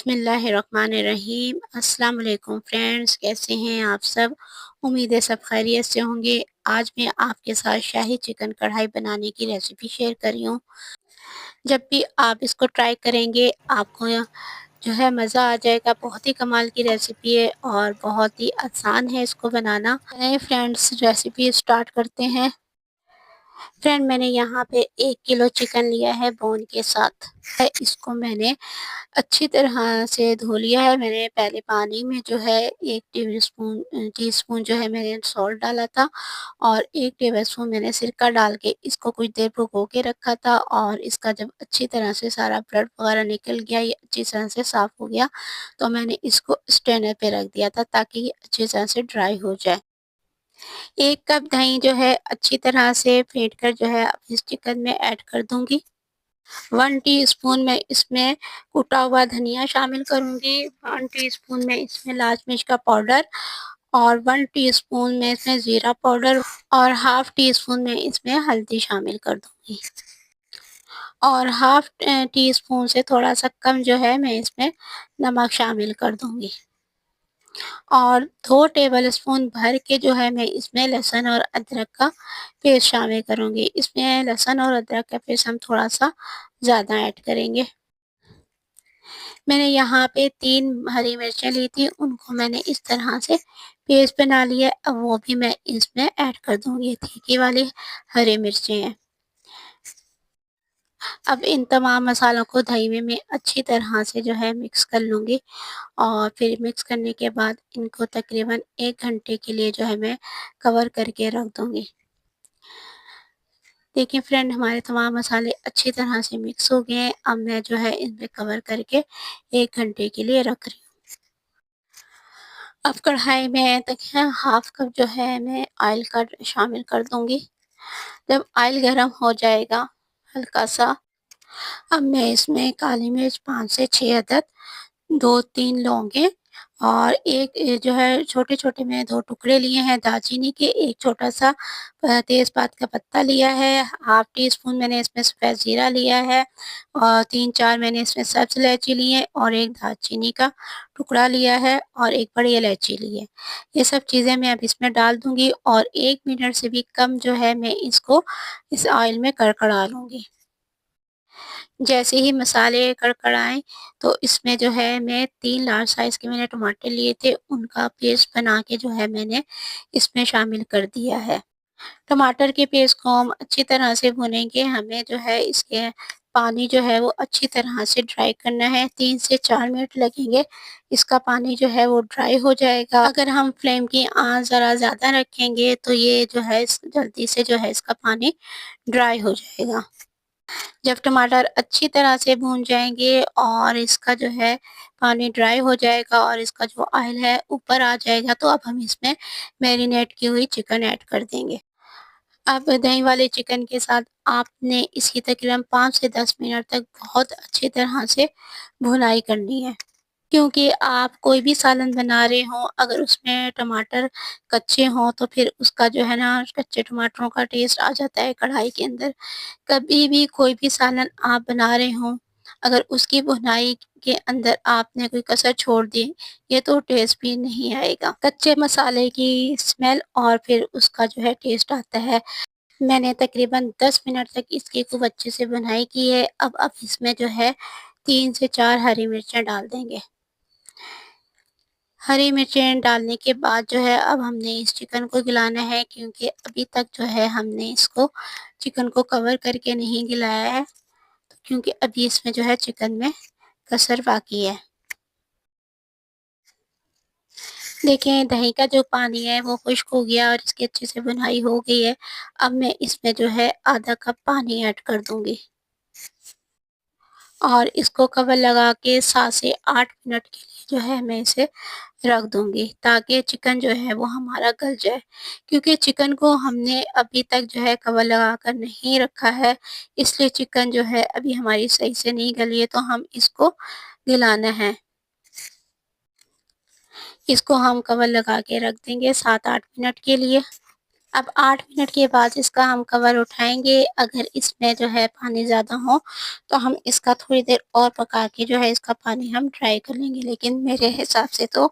बिस्मिल्लाहिर्रहमानिर्रहीम। अस्सलाम वालेकुम फ्रेंड्स, कैसे हैं आप सब। उम्मीद है सब खैरियत से होंगे। आज मैं आपके साथ शाही चिकन कढ़ाई बनाने की रेसिपी शेयर कर रही हूँ। जब भी आप इसको ट्राई करेंगे आपको जो है मज़ा आ जाएगा। बहुत ही कमाल की रेसिपी है और बहुत ही आसान है इसको बनाना। चलिए फ्रेंड्स, रेसिपी स्टार्ट करते हैं। फ्रेंड, मैंने यहाँ पे 1 किलो चिकन लिया है बोन के साथ। इसको मैंने अच्छी तरह से धो लिया है। मैंने पहले पानी में जो है 1 टीस्पून जो है मैंने सॉल्ट डाला था और 1 टेबलस्पून मैंने सिरका डाल के इसको कुछ देर भिगो के रखा था। और इसका जब अच्छी तरह से सारा ब्लड वगैरह निकल गया, ये अच्छी तरह से साफ़ हो गया, तो मैंने इसको स्ट्रेनर पे रख दिया था ताकि ये अच्छी तरह से ड्राई हो जाए। 1 कप दही जो है अच्छी तरह से फेंट कर जो है इस चिकन में ऐड कर दूँगी। 1 टीस्पून मैं इसमें कुटा हुआ धनिया शामिल करूँगी। 1 टीस्पून मैं इसमें लाल मिर्च का पाउडर और 1 टीस्पून मैं इसमें ज़ीरा पाउडर और हाफ़ टीस्पून मैं इसमें हल्दी शामिल कर दूँगी। और हाफ़ टीस्पून से थोड़ा-सा कम जो है मैं इसमें नमक शामिल कर दूँगी। और 2 टेबलस्पून भर के जो है मैं इसमें लहसुन और अदरक का पेस्ट शामिल करूँगी। इसमें लहसुन और अदरक का पेस्ट हम थोड़ा-सा ज़्यादा ऐड करेंगे। मैंने यहाँ पे 3 हरी मिर्चें ली थी, उनको मैंने इस तरह से पेस्ट बना लिया। अब वो भी मैं इसमें ऐड कर दूँगी। ये तीखी वाली हरी मिर्चें हैं। अब इन तमाम मसालों को दही में मैं अच्छी तरह से जो है मिक्स कर लूँगी और फिर मिक्स करने के बाद इनको तकरीबन 1 घंटे के लिए जो है मैं कवर करके रख दूँगी। देखिए फ्रेंड, हमारे तमाम मसाले अच्छी तरह से मिक्स हो गए हैं। अब मैं जो है इनमें कवर करके 1 घंटे के लिए रख रही हूँ। अब कढ़ाई में देखिए हाफ़ कप जो है मैं ऑयल का शामिल कर दूँगी। जब ऑयल गरम हो जाएगा हल्का-सा, अब मैं इसमें काली मिर्च 5 से 6 अदद, 2-3 लौंगे और एक जो है छोटे-छोटे मैंने 2 टुकड़े लिए हैं दालचीनी के, एक छोटा-सा तेज़पात का पत्ता लिया है, हाफ़ टी स्पून मैंने इसमें सफ़ेद ज़ीरा लिया है और 3-4 मैंने इसमें सब्ज़ इलायची ली है और एक दालचीनी का टुकड़ा लिया है और एक बड़ी इलायची ली है। ये सब चीज़ें मैं अब इसमें डाल दूँगी और 1 मिनट से भी कम जो है मैं इसको इस ऑयल में कड़कड़ा लूँगी। जैसे ही मसाले कड़कड़ाएँ तो इसमें जो है मैं 3 लार्ज साइज़ के मैंने टमाटर लिए थे, उनका पेस्ट बना के जो है मैंने इसमें शामिल कर दिया है। टमाटर के पेस्ट को हम अच्छी तरह से भूनेंगे। हमें जो है इसके पानी जो है वो अच्छी तरह से ड्राई करना है। 3 से 4 मिनट लगेंगे, इसका पानी जो है वो ड्राई हो जाएगा। अगर हम फ्लेम की आँच ज़रा ज़्यादा रखेंगे तो ये जो है जल्दी से जो है इसका पानी ड्राई हो जाएगा। जब टमाटर अच्छी तरह से भून जाएँगे और इसका जो है पानी ड्राई हो जाएगा और इसका जो ऑयल है ऊपर आ जाएगा, तो अब हम इसमें मैरिनेट की हुई चिकन ऐड कर देंगे। अब दही वाले चिकन के साथ आपने इसकी तकरीबन 5 से 10 मिनट तक बहुत अच्छी तरह से भुनाई करनी है। क्योंकि आप कोई भी सालन बना रहे हों, अगर उसमें टमाटर कच्चे हों तो फिर उसका जो है ना कच्चे टमाटरों का टेस्ट आ जाता है कढ़ाई के अंदर। कभी भी कोई भी सालन आप बना रहे हों, अगर उसकी भुनाई के अंदर आपने कोई कसर छोड़ दी, ये तो टेस्ट भी नहीं आएगा। कच्चे मसाले की स्मेल और फिर उसका जो है टेस्ट आता है। मैंने तकरीबन 10 मिनट तक इसकी खूब अच्छे से भुनाई की है। अब इसमें जो है 3 से 4 हरी मिर्चें डाल देंगे। हरी मिर्चें डालने के बाद जो है अब हमने इस चिकन को गलाना है, क्योंकि अभी तक जो है हमने इसको चिकन को कवर करके नहीं गलाया है, क्योंकि अभी इसमें जो है चिकन में कसर बाकी है। देखिए दही का जो पानी है वो खुश्क हो गया और इसकी अच्छे से भुनाई हो गई है। अब मैं इसमें जो है आधा कप पानी ऐड कर दूँगी और इसको कवर लगा के 7 से 8 मिनट के लिए जो है मैं इसे रख दूँगी, ताकि चिकन जो है वो हमारा गल जाए। क्योंकि चिकन को हमने अभी तक जो है कवर लगा कर नहीं रखा है, इसलिए चिकन जो है अभी हमारी सही से नहीं गली है, तो हम इसको गलाना है। इसको हम कवर लगा के रख देंगे 7-8 मिनट के लिए। अब 8 मिनट के बाद इसका हम कवर उठाएँगे। अगर इसमें जो है पानी ज़्यादा हो तो हम इसका थोड़ी देर और पका के जो है इसका पानी हम ड्राई कर लेंगे। लेकिन मेरे हिसाब से तो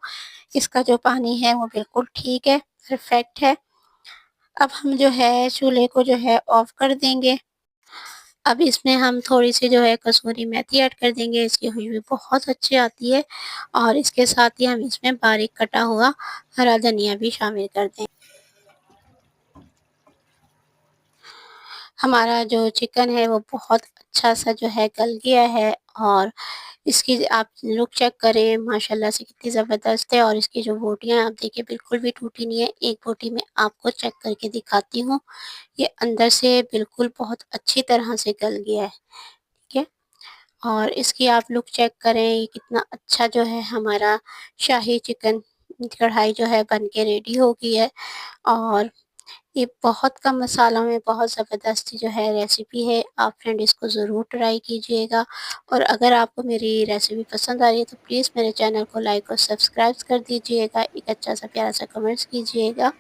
इसका जो पानी है वो बिल्कुल ठीक है, परफेक्ट है। अब हम जो है चूल्हे को जो है ऑफ कर देंगे। अब इसमें हम थोड़ी-सी जो है कसूरी मेथी ऐड कर देंगे, इसकी खुशबू बहुत अच्छी आती है और इसके साथ ही हम इसमें बारीक कटा हुआ हरा धनिया भी शामिल कर दें। हमारा जो चिकन है वो बहुत अच्छा-सा जो है गल गया है और इसकी आप लुक चेक करें माशाल्लाह से कितनी ज़बरदस्त है और इसकी जो बोटियाँ आप देखिए बिल्कुल भी टूटी नहीं है। एक बोटी मैं आपको चेक करके दिखाती हूँ। ये अंदर से बिल्कुल बहुत अच्छी तरह से गल गया है, ठीक है? और इसकी आप लुक चेक करें, ये कितना अच्छा जो है हमारा शाही चिकन कढ़ाई जो है बन के रेडी हो गई है और ये बहुत कम मसालों में बहुत ज़बरदस्त जो है रेसिपी है। आप फ्रेंड इसको ज़रूर ट्राई कीजिएगा और अगर आपको मेरी रेसिपी पसंद आ रही है तो प्लीज़ मेरे चैनल को लाइक और सब्सक्राइब कर दीजिएगा। एक अच्छा सा प्यारा सा कमेंट्स कीजिएगा।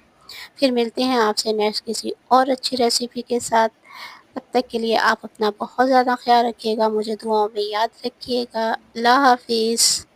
फिर मिलते हैं आपसे नेक्स्ट किसी और अच्छी रेसिपी के साथ। तब तक के लिए आप अपना बहुत ज़्यादा ख़्याल रखिएगा, मुझे दुआओं में याद रखिएगा। अल्लाह हाफ़िज़।